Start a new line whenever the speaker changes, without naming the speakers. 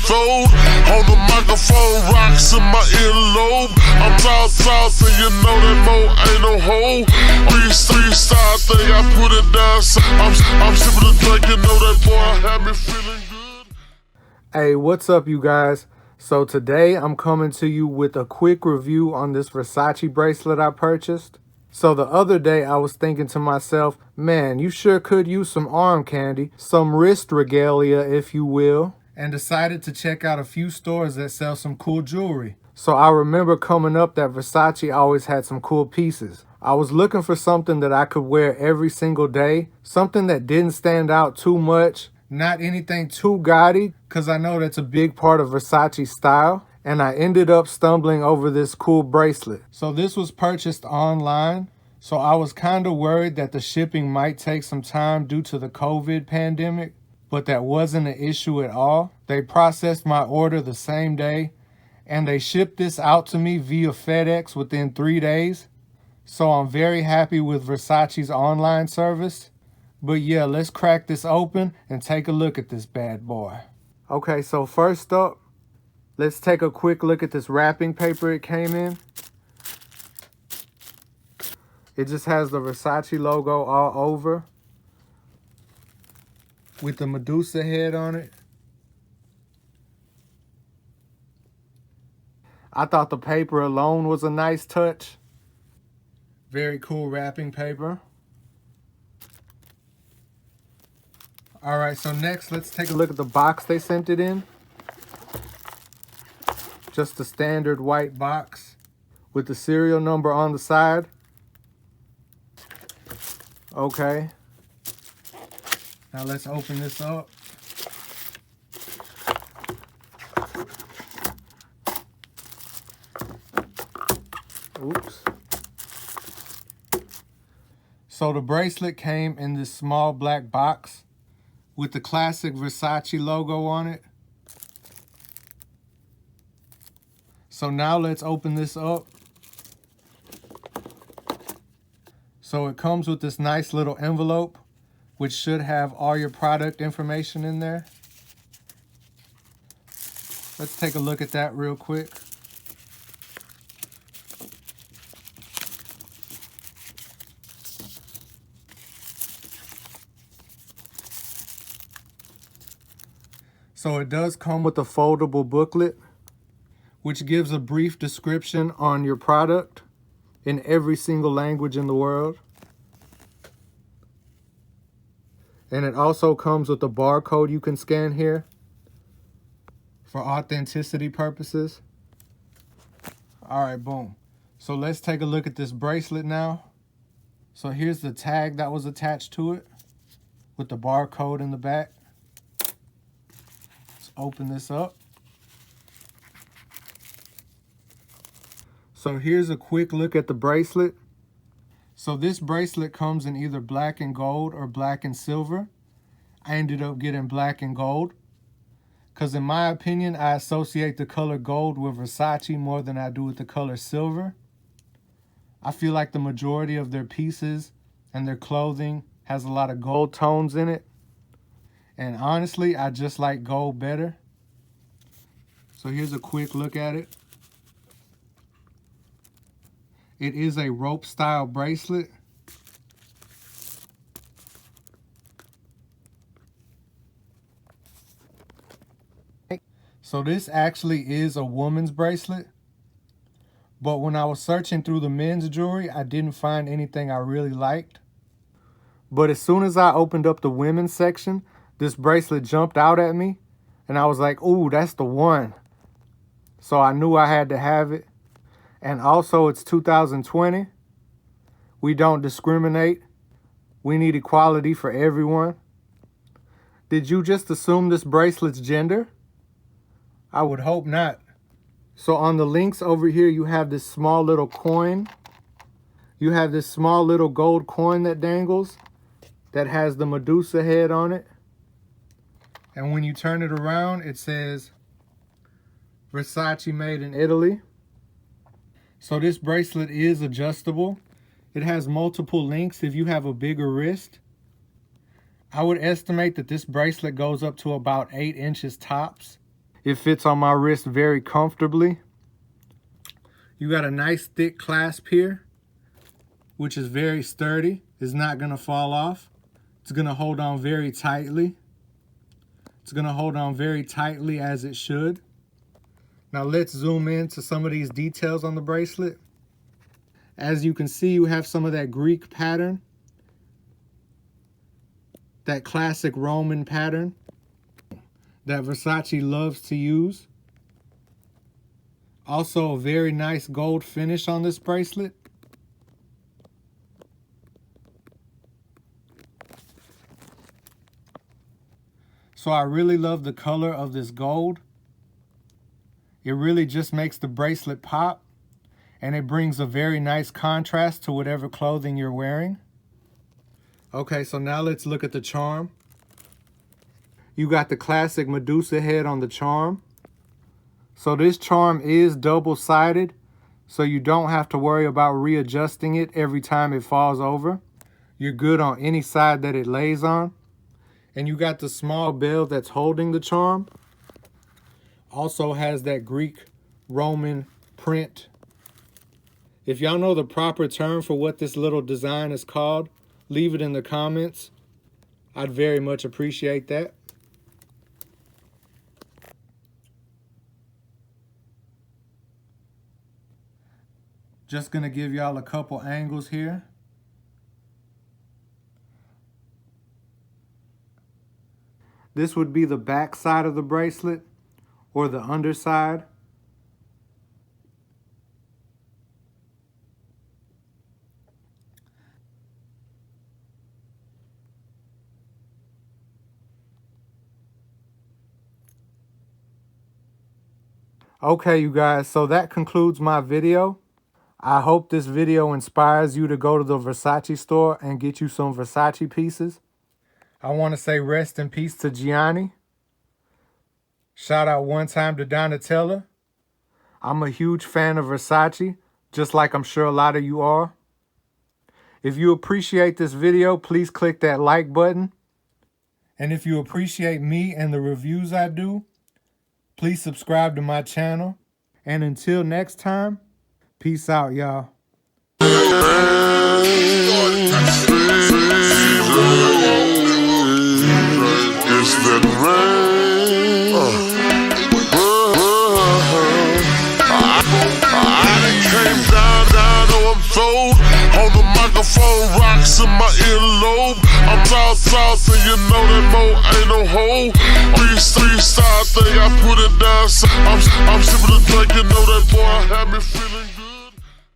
throat. On the microphone, rocks in my earlobe. I'm south, and you know that mo ain't no hoe. Freestyle thing, I put it down. I'm sipping the drink, you know that boy had me feeling good.
Hey, what's up, you guys? So today I'm coming to you with a quick review on this Versace bracelet I purchased. So the other day I was thinking to myself, man, you sure could use some arm candy, some wrist regalia, if you will, and decided to check out a few stores that sell some cool jewelry. So I remember coming up that Versace always had some cool pieces. I was looking for something that I could wear every single day, something that didn't stand out too much, not anything too gaudy, because I know that's a big part of Versace style. And I ended up stumbling over this cool bracelet. So this was purchased online. So I was kind of worried that the shipping might take some time due to the COVID pandemic, but that wasn't an issue at all. They processed my order the same day, and they shipped this out to me via FedEx within 3 days. So I'm very happy with Versace's online service. But yeah, let's crack this open and take a look at this bad boy. Okay, so first up, let's take a quick look at this wrapping paper it came in. It just has the Versace logo all over with the Medusa head on it. I thought the paper alone was a nice touch. Very cool wrapping paper. All right, so next let's take a look at the box they sent it in. Just a standard white box with the serial number on the side. Okay. Now let's open this up. Oops. So the bracelet came in this small black box with the classic Versace logo on it. So now let's open this up. So it comes with this nice little envelope, which should have all your product information in there. Let's take a look at that real quick. So it does come with a foldable booklet, which gives a brief description on your product in every single language in the world. And it also comes with a barcode you can scan here for authenticity purposes. All right, boom. So let's take a look at this bracelet now. So here's the tag that was attached to it with the barcode in the back. Let's open this up. So here's a quick look at the bracelet. So this bracelet comes in either black and gold or black and silver. I ended up getting black and gold because in my opinion, I associate the color gold with Versace more than I do with the color silver. I feel like the majority of their pieces and their clothing has a lot of gold tones in it. And honestly, I just like gold better. So here's a quick look at it. It is a rope style bracelet. So this actually is a woman's bracelet. But when I was searching through the men's jewelry, I didn't find anything I really liked. But as soon as I opened up the women's section, this bracelet jumped out at me. And I was like, ooh, that's the one. So I knew I had to have it. And also, it's 2020. We don't discriminate. We need equality for everyone. Did you just assume this bracelet's gender? I would hope not. So on the links over here, you have this small little coin. You have this small little gold coin that dangles that has the Medusa head on it. And when you turn it around, it says Versace made in Italy. So this bracelet is adjustable. It has multiple links if you have a bigger wrist. I would estimate that this bracelet goes up to about 8 inches tops. It fits on my wrist very comfortably. You got a nice thick clasp here, which is very sturdy. It's not gonna fall off. It's gonna hold on very tightly. It's gonna hold on very tightly as it should. Now let's zoom in to some of these details on the bracelet. As you can see, you have some of that Greek pattern, that classic Roman pattern that Versace loves to use. Also a very nice gold finish on this bracelet. So I really love the color of this gold. It really just makes the bracelet pop, and it brings a very nice contrast to whatever clothing you're wearing. Okay, so now let's look at the charm. You got the classic Medusa head on the charm. So this charm is double-sided, so you don't have to worry about readjusting it every time it falls over. You're good on any side that it lays on. And you got the small bell that's holding the charm. Also has that Greek Roman print. If y'all know the proper term for what this little design is called, leave it in the comments. I'd very much appreciate that. Just gonna give y'all a couple angles here. This would be the back side of the bracelet or the underside. Okay, you guys, so that concludes my video. I hope this video inspires you to go to the Versace store and get you some Versace pieces. I want to say rest in peace to Gianni. Shout out one time to Donatella. I'm a huge fan of Versace, just like I'm sure a lot of you are. If you appreciate this video, please click that like button. And if you appreciate me and the reviews I do, please subscribe to my channel. And until next time, peace out, y'all.
It's that rain. I came down, oh, I'm sold. On the microphone, rocks in my earlobe. I'm south, and you know that mo ain't no hole. Freestyle thing, I put it down. I'm sipping the drink, you know that boy had me feeling.